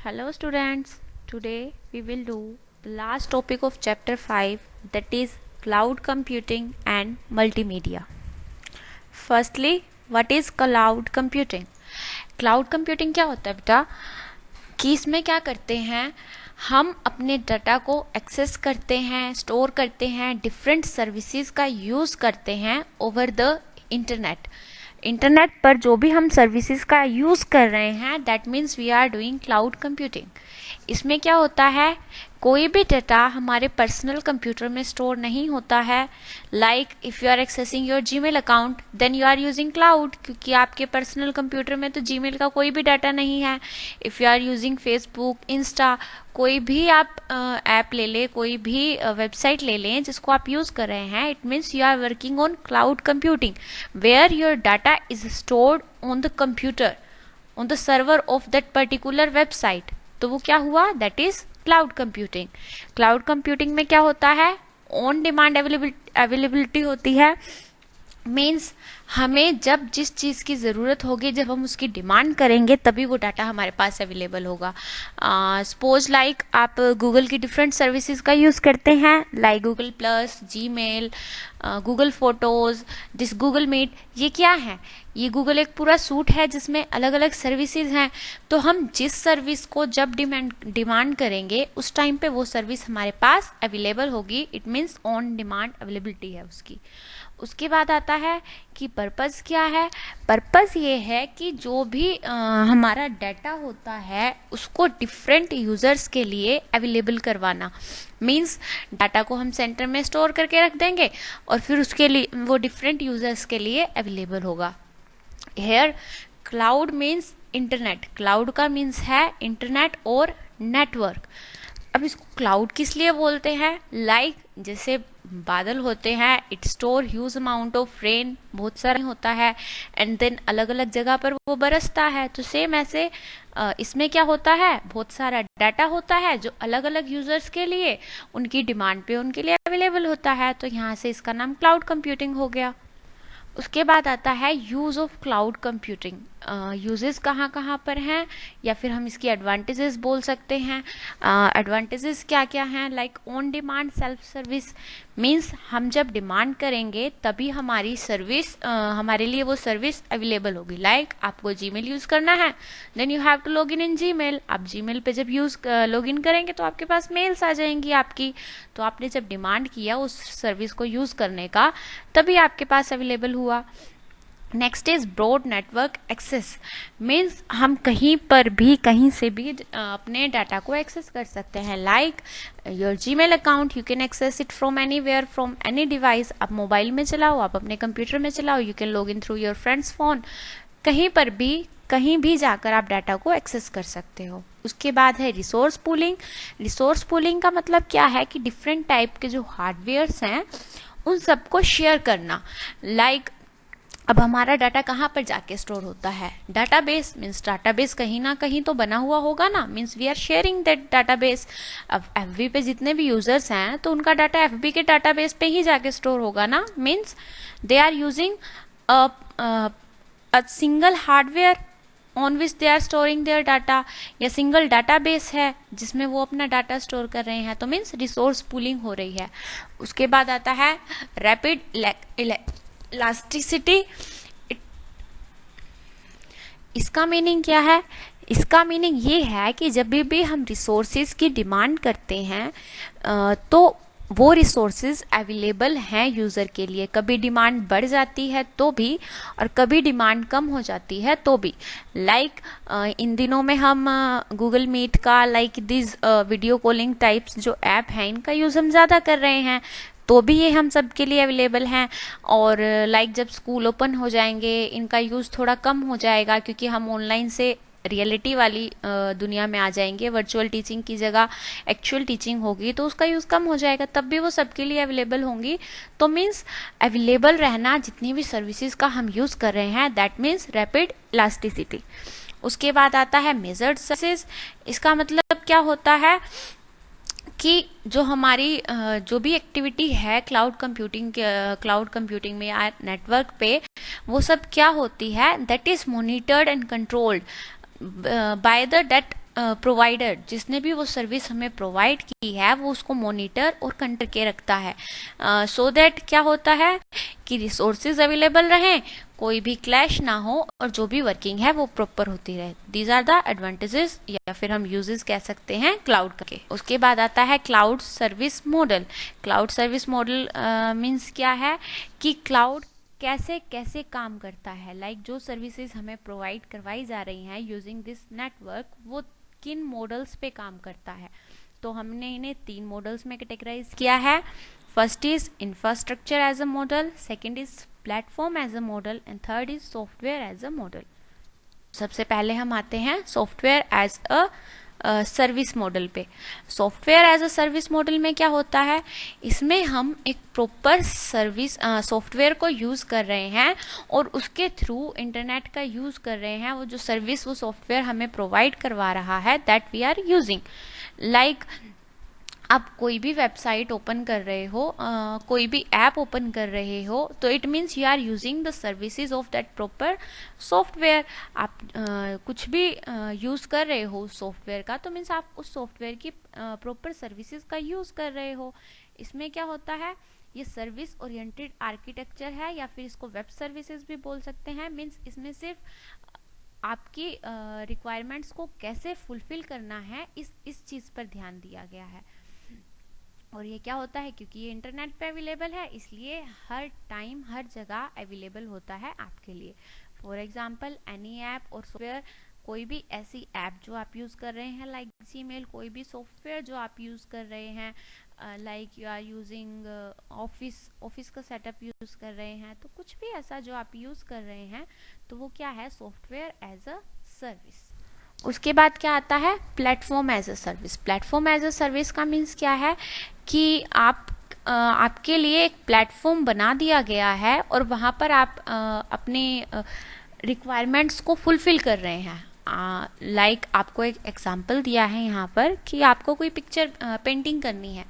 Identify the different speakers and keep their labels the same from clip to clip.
Speaker 1: Hello students, today we will do the last topic of chapter 5, that is cloud computing and multimedia. Firstly, what is cloud computing? Cloud computing क्या होता है बेटा कि इसमें क्या करते हैं, हम अपने डाटा को एक्सेस करते हैं, स्टोर करते हैं, डिफरेंट सर्विसेज का यूज़ करते हैं ओवर द इंटरनेट पर जो भी हम सर्विसेज का यूज़ कर रहे हैं, that means we are doing cloud computing. इसमें क्या होता है, कोई भी डाटा हमारे पर्सनल कंप्यूटर में स्टोर नहीं होता है. Like if you are accessing your Gmail account, then you are using cloud, क्योंकि आपके पर्सनल कंप्यूटर में तो जीमेल का कोई भी डाटा नहीं है. If you are using Facebook, Insta, कोई भी आप ऐप ले लें, कोई भी वेबसाइट ले लें जिसको आप यूज़ कर रहे हैं, it means you are working on cloud computing where your data is stored on the computer, on the server of that particular website. तो वो क्या हुआ, that is cloud computing. Cloud computing में क्या होता है, ऑन डिमांड अवेलेबिलिटी होती है. मीन्स हमें जब जिस चीज़ की ज़रूरत होगी, जब हम उसकी डिमांड करेंगे, तभी वो डाटा हमारे पास अवेलेबल होगा. सपोज लाइक आप गूगल की डिफरेंट सर्विसेज का यूज़ करते हैं, like Google Plus, Gmail, Google Photos, this Google Meet. ये क्या है, ये गूगल एक पूरा सूट है जिसमें अलग अलग सर्विसेज हैं. तो हम जिस सर्विस को जब डिमांड करेंगे, उस टाइम पे वो सर्विस हमारे पास अवेलेबल होगी. It means on demand availability है उसकी. उसके बाद आता है कि पर्पज़ क्या है. पर्पज़ ये है कि जो भी हमारा डाटा होता है उसको डिफरेंट यूज़र्स के लिए अवेलेबल करवाना. मीन्स डाटा को हम सेंटर में स्टोर करके रख देंगे और फिर उसके लिए वो डिफरेंट यूज़र्स के लिए अवेलेबल होगा. Here cloud means internet. Cloud का मीन्स है इंटरनेट और नेटवर्क. अब इसको क्लाउड किस लिए बोलते हैं, लाइक जैसे बादल होते हैं, it store huge amount of rain, बहुत सारा होता है, एंड देन अलग अलग जगह पर वो बरसता है. तो सेम ऐसे इसमें क्या होता है, बहुत सारा डाटा होता है जो अलग अलग यूजर्स के लिए उनकी डिमांड पे उनके लिए अवेलेबल होता है. तो यहाँ से इसका नाम क्लाउड कंप्यूटिंग हो गया. उसके बाद आता है use of cloud computing. Uses कहाँ कहाँ पर हैं, या फिर हम इसकी एडवांटेजेस बोल सकते हैं. एडवांटेजेस क्या क्या हैं, like on demand self service. Means हम जब डिमांड करेंगे तभी हमारी सर्विस हमारे लिए वो सर्विस अवेलेबल होगी. लाइक आपको जीमेल यूज़ करना है, then you have to log in Gmail. आप जीमेल पे जब लॉग इन करेंगे तो आपके पास मेल्स आ जाएंगी आपकी. तो आपने जब डिमांड किया उस सर्विस को यूज़ करने का, तभी आपके पास अवेलेबल हुआ. Next is broad network access. Means हम कहीं पर भी कहीं से भी अपने डाटा को एक्सेस कर सकते हैं. Like your Gmail account, you can access it from anywhere, from any device. आप मोबाइल में चलाओ, आप अपने कंप्यूटर में चलाओ, you can log in through your friends phone. कहीं पर भी कहीं भी जाकर आप डाटा को एक्सेस कर सकते हो. उसके बाद है रिसोर्स पूलिंग. रिसोर्स पूलिंग का मतलब क्या है कि डिफरेंट टाइप के जो हार्डवेयर्स हैं उन सबको शेयर करना. लाइक अब हमारा डाटा कहाँ पर जाके स्टोर होता है, डाटाबेस. मीन्स डाटाबेस कहीं ना कहीं तो बना हुआ होगा ना, means we are sharing that database. अब एफबी पे जितने भी यूजर्स हैं तो उनका डाटा एफबी के डाटाबेस पे ही जाके स्टोर होगा ना. Means they are using a single hardware on which they are storing their data, या सिंगल डाटाबेस है जिसमें वो अपना डाटा स्टोर कर रहे हैं. तो मीन्स रिसोर्स पूलिंग हो रही है. उसके बाद आता है रैपिड इलास्टिसिटी. इसका मीनिंग क्या है, इसका मीनिंग ये है कि जब भी हम रिसोर्सेज की डिमांड करते हैं तो वो रिसोर्सेज अवेलेबल हैं यूज़र के लिए. कभी डिमांड बढ़ जाती है तो भी, और कभी डिमांड कम हो जाती है तो भी. लाइक इन दिनों में हम गूगल मीट का, like this video calling types जो ऐप हैं, इनका यूज़ हम ज़्यादा कर रहे हैं, तो भी ये हम सब के लिए अवेलेबल हैं. और लाइक जब स्कूल ओपन हो जाएंगे, इनका यूज़ थोड़ा कम हो जाएगा, क्योंकि हम ऑनलाइन से रियलिटी वाली दुनिया में आ जाएंगे. वर्चुअल टीचिंग की जगह एक्चुअल टीचिंग होगी, तो उसका यूज़ कम हो जाएगा, तब भी वो सबके लिए अवेलेबल होंगी. तो मीन्स अवेलेबल रहना जितनी भी सर्विसेज का हम यूज़ कर रहे हैं, दैट मीन्स रैपिड इलास्टिसिटी. उसके बाद आता है मेजर्ड सर्विसेज. इसका मतलब क्या होता है कि जो हमारी जो भी एक्टिविटी है क्लाउड कंप्यूटिंग में या नेटवर्क पे, वो सब क्या होती है, that is monitored and controlled by the that provider जिसने भी वो सर्विस हमें प्रोवाइड की है वो उसको मॉनिटर और कंट्रोल के रखता है, सो दैट क्या होता है कि रिसोर्सेज अवेलेबल रहें, कोई भी क्लैश ना हो और जो भी वर्किंग है वो प्रॉपर होती रहे। दीज आर द एडवांटेजेस या फिर हम यूजेस कह सकते हैं क्लाउड के। उसके बाद आता है cloud service model. Cloud service model means क्या है कि क्लाउड कैसे कैसे काम करता है, लाइक जो सर्विसेज हमें प्रोवाइड करवाई जा रही हैं यूजिंग दिस नेटवर्क वो किन मॉडल्स पे काम करता है। तो हमने इन्हें 3 मॉडल्स में कैटेगराइज किया है। First is infrastructure as a model, second is platform as a model and third is software as a model. सबसे पहले हम आते हैं software as a service model पे। Software as a service model में क्या होता है, इसमें हम एक प्रॉपर सर्विस सॉफ्टवेयर को यूज़ कर रहे हैं और उसके थ्रू इंटरनेट का यूज़ कर रहे हैं। वो जो सर्विस वो सॉफ्टवेयर हमें प्रोवाइड करवा रहा है that we are using. Like आप कोई भी वेबसाइट ओपन कर रहे हो, कोई भी ऐप ओपन कर रहे हो, तो it means you are using the services of that proper software. आप कुछ भी यूज़ कर रहे हो सॉफ्टवेयर का, तो मीन्स आप उस सॉफ्टवेयर की प्रॉपर सर्विसेज का यूज़ कर रहे हो। इसमें क्या होता है, ये सर्विस ओरिएंटेड आर्किटेक्चर है या फिर इसको वेब सर्विसेज भी बोल सकते हैं। मीन्स इसमें सिर्फ आपकी रिक्वायरमेंट्स को कैसे फुलफिल करना है इस चीज़ पर ध्यान दिया गया है। और ये क्या होता है, क्योंकि ये इंटरनेट पे अवेलेबल है इसलिए हर टाइम हर जगह अवेलेबल होता है आपके लिए। फॉर एग्जांपल एनी ऐप और सॉफ्टवेयर, कोई भी ऐसी ऐप जो आप यूज़ कर रहे हैं लाइक जीमेल, कोई भी सॉफ्टवेयर जो आप यूज़ कर रहे हैं like you are using office का सेटअप यूज़ कर रहे हैं, तो कुछ भी ऐसा जो आप यूज़ कर रहे हैं तो वो क्या है, सॉफ्टवेयर एज अ सर्विस। उसके बाद क्या आता है, platform as a service. Platform as a service का मीन्स क्या है कि आपके लिए एक प्लेटफॉर्म बना दिया गया है और वहाँ पर आप अपने रिक्वायरमेंट्स को फुलफिल कर रहे हैं। लाइक आपको एक एग्जांपल दिया है यहाँ पर कि आपको कोई पिक्चर पेंटिंग करनी है।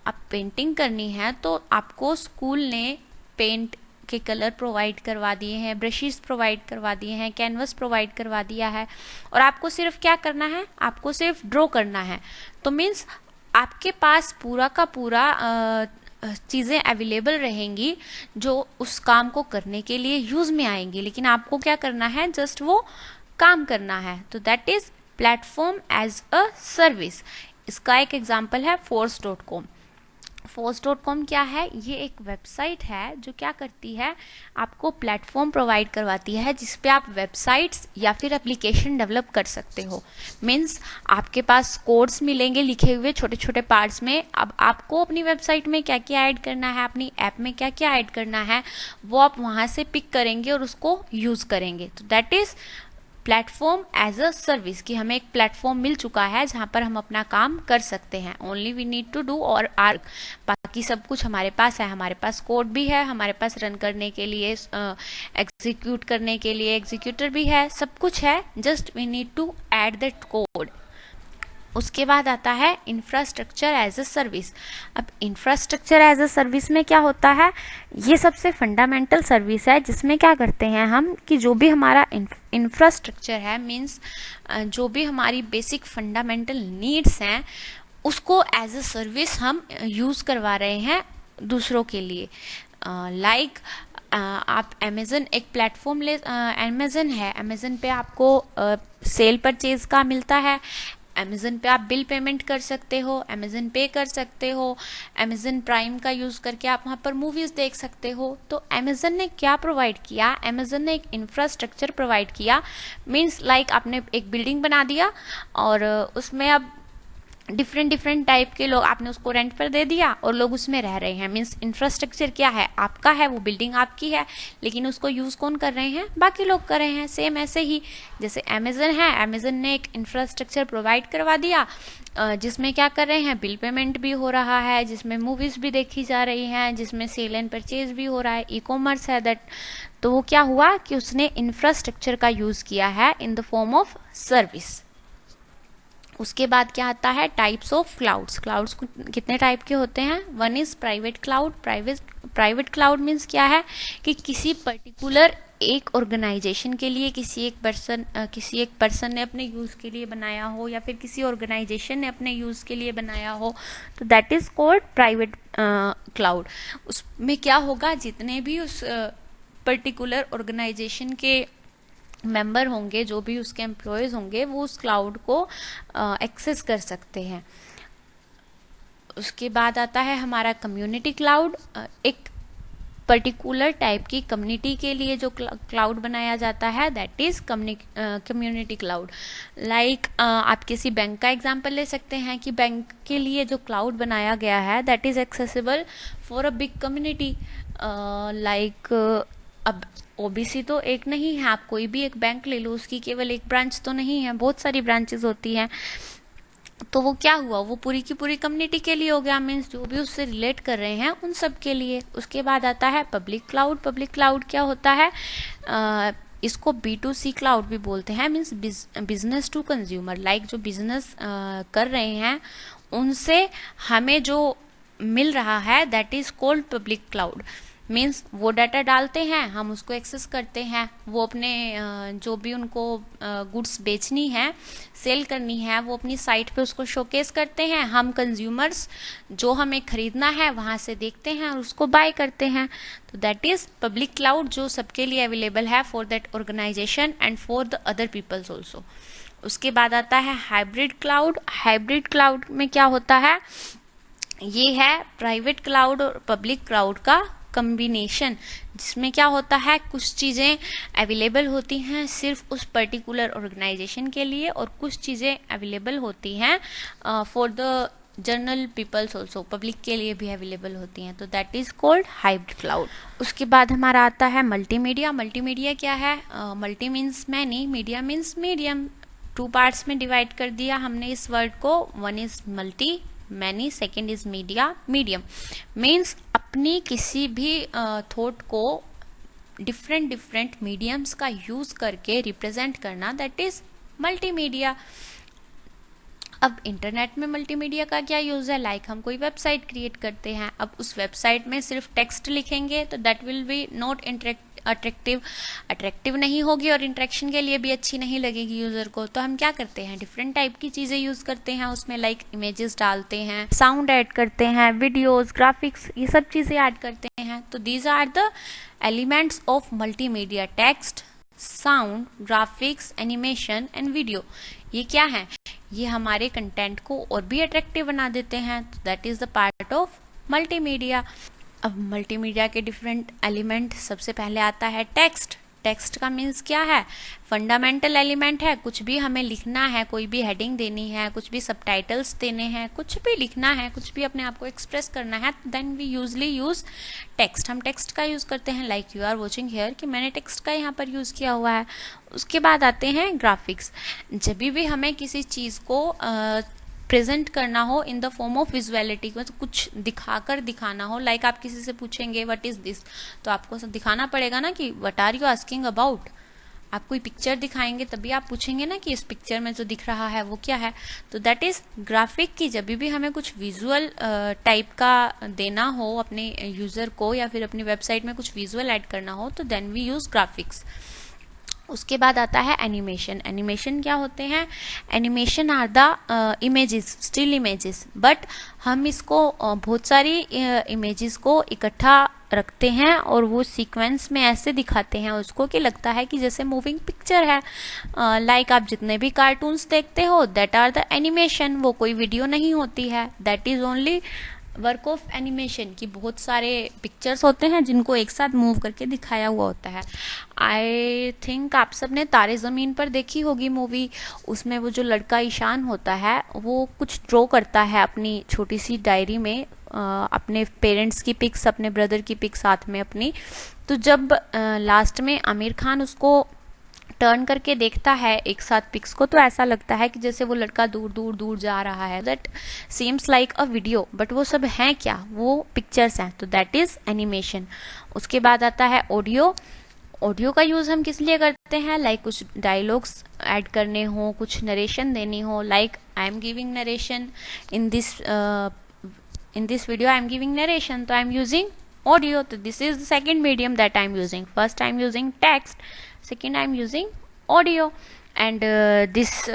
Speaker 1: अब पेंटिंग करनी है तो आपको स्कूल ने पेंट के कलर प्रोवाइड करवा दिए हैं, ब्रशेस प्रोवाइड करवा दिए हैं, कैनवस प्रोवाइड करवा दिया है और आपको सिर्फ क्या करना है, आपको सिर्फ ड्रॉ करना है। तो मीन्स आपके पास पूरा का पूरा चीज़ें अवेलेबल रहेंगी जो उस काम को करने के लिए यूज़ में आएंगी, लेकिन आपको क्या करना है, जस्ट वो काम करना है। तो that is platform as a service. इसका एक एग्जांपल है force.com। force.com क्या है, ये एक वेबसाइट है जो क्या करती है, आपको प्लेटफॉर्म प्रोवाइड करवाती है जिस पे आप वेबसाइट्स या फिर एप्लीकेशन डेवलप कर सकते हो। मीन्स आपके पास कोड्स मिलेंगे लिखे हुए छोटे छोटे पार्ट्स में। अब आपको अपनी वेबसाइट में क्या क्या ऐड करना है, अपनी ऐप में क्या क्या ऐड करना है, वो आप वहाँ से पिक करेंगे और उसको यूज़ करेंगे। तो that is platform as a service, कि हमें एक प्लेटफॉर्म मिल चुका है जहाँ पर हम अपना काम कर सकते हैं। Only we need to do और आर, बाकी सब कुछ हमारे पास है। हमारे पास कोड भी है, हमारे पास रन करने के लिए, एग्जीक्यूट करने के लिए एग्जीक्यूटर भी है, सब कुछ है, just we need to add that code. उसके बाद आता है इंफ्रास्ट्रक्चर एज अ सर्विस। अब इंफ्रास्ट्रक्चर एज अ सर्विस में क्या होता है, ये सबसे फंडामेंटल सर्विस है जिसमें क्या करते हैं हम कि जो भी हमारा इंफ्रास्ट्रक्चर है, मीन्स जो भी हमारी बेसिक फंडामेंटल नीड्स हैं उसको एज अ सर्विस हम यूज़ करवा रहे हैं दूसरों के लिए। लाइक आप अमेज़न एक प्लेटफॉर्म ले, अमेज़न है, अमेज़न पे आपको सेल परचेज का मिलता है, अमेज़न पे आप बिल पेमेंट कर सकते हो, अमेज़न पे कर सकते हो, अमेज़न प्राइम का यूज़ करके आप वहाँ पर मूवीज़ देख सकते हो। तो अमेज़न ने क्या प्रोवाइड किया, अमेज़न ने एक इंफ्रास्ट्रक्चर प्रोवाइड किया। मीन्स लाइक आपने एक बिल्डिंग बना दिया और उसमें अब डिफरेंट टाइप के लोग, आपने उसको रेंट पर दे दिया और लोग उसमें रह रहे हैं। मीन्स इंफ्रास्ट्रक्चर क्या है, आपका है, वो बिल्डिंग आपकी है, लेकिन उसको यूज़ कौन कर रहे हैं, बाकी लोग कर रहे हैं। सेम ऐसे ही जैसे अमेज़न है, अमेज़न ने एक इंफ्रास्ट्रक्चर प्रोवाइड करवा दिया जिसमें क्या कर रहे हैं, बिल पेमेंट भी हो रहा है, जिसमें मूवीज़ भी देखी जा रही हैं, जिसमें सेल एंड परचेज भी हो रहा है, ई कॉमर्स है दैट। तो वो क्या हुआ कि उसने इंफ्रास्ट्रक्चर का यूज़ किया है in the form of service. उसके बाद क्या आता है, टाइप्स ऑफ क्लाउड्स। क्लाउड्स कितने टाइप के होते हैं, one is private cloud. Private cloud means क्या है कि किसी पर्टिकुलर एक ऑर्गेनाइजेशन के लिए किसी एक पर्सन ने अपने यूज़ के लिए बनाया हो या फिर किसी ऑर्गेनाइजेशन ने अपने यूज़ के लिए बनाया हो, तो that is called private cloud. उसमें क्या होगा, जितने भी उस पर्टिकुलर ऑर्गेनाइजेशन के मेंबर होंगे, जो भी उसके एम्प्लॉयज़ होंगे, वो उस क्लाउड को एक्सेस कर सकते हैं। उसके बाद आता है हमारा कम्युनिटी क्लाउड। एक पर्टिकुलर टाइप की कम्युनिटी के लिए जो क्लाउड बनाया जाता है, that is community cloud. Like आप किसी बैंक का एग्जांपल ले सकते हैं कि बैंक के लिए जो क्लाउड बनाया गया है, that is accessible for a big community. Like अब ओबीसी तो एक नहीं है, आप कोई भी एक बैंक ले लो, उसकी केवल एक ब्रांच तो नहीं है, बहुत सारी ब्रांचेस होती हैं। तो वो क्या हुआ, वो पूरी की पूरी कम्युनिटी के लिए हो गया, मीन्स जो भी उससे रिलेट कर रहे हैं उन सब के लिए। उसके बाद आता है पब्लिक क्लाउड। पब्लिक क्लाउड क्या होता है, इसको B2C क्लाउड भी बोलते हैं, means business to consumer. Like जो बिजनेस कर रहे हैं उनसे हमें जो मिल रहा है, that is called public cloud. Means वो डाटा डालते हैं, हम उसको एक्सेस करते हैं, वो अपने जो भी उनको गुड्स बेचनी है, सेल करनी है, वो अपनी साइट पे उसको शोकेस करते हैं। हम कंज्यूमर्स जो हमें खरीदना है वहाँ से देखते हैं और उसको बाय करते हैं। तो दैट इज पब्लिक क्लाउड, जो सबके लिए अवेलेबल है for that organisation and for the other peoples also. उसके बाद आता है हाइब्रिड क्लाउड। हाइब्रिड क्लाउड में क्या होता है, ये है प्राइवेट क्लाउड और पब्लिक क्लाउड का कम्बिनेशन, जिसमें क्या होता है, कुछ चीज़ें अवेलेबल होती हैं सिर्फ उस पर्टिकुलर ऑर्गेनाइजेशन के लिए और कुछ चीज़ें अवेलेबल होती हैं for the general peoples also, public के लिए भी अवेलेबल होती हैं। तो that is called hybrid cloud. उसके बाद हमारा आता है मल्टीमीडिया। मल्टीमीडिया क्या है, multi means many, media means medium. 2 parts में डिवाइड कर दिया हमने इस वर्ड को। One is multi many, second is media medium. Means अपनी किसी भी थॉट को डिफरेंट मीडियम्स का यूज करके रिप्रेजेंट करना, दैट इज मल्टीमीडिया। अब इंटरनेट में मल्टीमीडिया का क्या यूज है, लाइक हम कोई वेबसाइट क्रिएट करते हैं, अब उस वेबसाइट में सिर्फ टेक्स्ट लिखेंगे तो that will be not attractive नहीं होगी और इंटरेक्शन के लिए भी अच्छी नहीं लगेगी यूजर को। तो हम क्या करते हैं, डिफरेंट टाइप की चीजें यूज करते हैं उसमें, लाइक इमेजेस डालते हैं, साउंड ऐड करते हैं, वीडियोस, ग्राफिक्स, ये सब चीजें ऐड करते हैं। तो these are the elements of multimedia, text, sound, graphics, animation and video. ये क्या है, ये हमारे कंटेंट को और भी अट्रैक्टिव बना देते हैं। तो that is the part of multimedia. अब मल्टीमीडिया के डिफरेंट एलिमेंट, सबसे पहले आता है टेक्स्ट। टेक्स्ट का मीन्स क्या है, फंडामेंटल एलिमेंट है। कुछ भी हमें लिखना है, कोई भी हेडिंग देनी है, कुछ भी सबटाइटल्स देने हैं, कुछ भी लिखना है, कुछ भी अपने आप को एक्सप्रेस करना है, then we usually use text. हम टेक्स्ट का यूज करते हैं, like you are watching here, कि मैंने टेक्स्ट का यहाँ पर यूज किया हुआ है। उसके बाद आते हैं ग्राफिक्स। जब भी हमें किसी चीज को प्रेजेंट करना हो in the form of visuality, तो कुछ दिखाकर दिखाना हो, लाइक आप किसी से पूछेंगे व्हाट इज दिस, तो आपको दिखाना पड़ेगा ना कि what are you asking about. आप कोई पिक्चर दिखाएंगे तभी आप पूछेंगे ना कि इस पिक्चर में जो दिख रहा है वो क्या है। तो दैट इज ग्राफिक, की जब भी हमें कुछ विजुअल टाइप का देना हो अपने यूजर को या फिर अपनी वेबसाइट में कुछ विजुअल ऐड करना हो, तो देन वी यूज ग्राफिक्स। उसके बाद आता है एनिमेशन। एनिमेशन क्या होते हैं, animation are the images, still images, but हम इसको बहुत सारी इमेजेस को इकट्ठा रखते हैं और वो सीक्वेंस में ऐसे दिखाते हैं उसको कि लगता है कि जैसे मूविंग पिक्चर है। लाइक आप जितने भी कार्टून्स देखते हो, दैट आर द एनिमेशन, वो कोई वीडियो नहीं होती है, that is only work of animation, की बहुत सारे पिक्चर्स होते हैं जिनको एक साथ मूव करके दिखाया हुआ होता है। आई थिंक आप सब ने तारे ज़मीन पर देखी होगी मूवी। उसमें वो जो लड़का ईशान होता है, वो कुछ ड्रॉ करता है अपनी छोटी सी डायरी में, अपने पेरेंट्स की पिक्स, अपने ब्रदर की पिक्स साथ में अपनी। तो जब लास्ट में आमिर खान उसको टर्न करके देखता है एक साथ पिक्स को, तो ऐसा लगता है कि जैसे वो लड़का दूर दूर दूर जा रहा है। That seems like a video, but वो सब हैं क्या, वो पिक्चर्स हैं। तो दैट इज एनिमेशन। उसके बाद आता है ऑडियो। ऑडियो का यूज हम किस लिए करते हैं, लाइक कुछ डायलॉग्स ऐड करने हो, कुछ नरेशन देनी हो, like I am giving narration in this video, I am giving narration, तो I am using audio. So this is the second medium that I'm using. First I'm using text, second I'm using audio, and this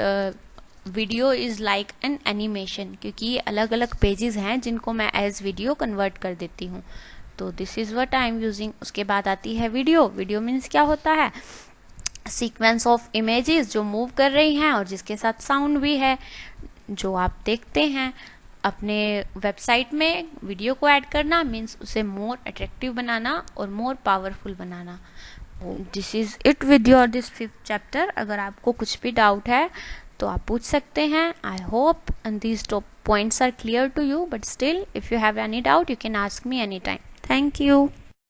Speaker 1: video is like an animation, क्योंकि ये अलग अलग pages हैं जिनको मैं as video convert कर देती हूँ. तो this is what I am using. उसके बाद आती है वीडियो. वीडियो मीन्स क्या होता है, सीक्वेंस ऑफ इमेजेस जो मूव कर रही हैं और जिसके साथ साउंड भी है, जो आप देखते हैं. अपने वेबसाइट में वीडियो को ऐड करना मीन्स उसे मोर अट्रैक्टिव बनाना और more powerful banana. This is it with your this 5th chapter. अगर आपको कुछ भी डाउट है तो आप पूछ सकते हैं. I hope and these top points are clear to you, but still if you have any doubt you can ask me any time. Thank you.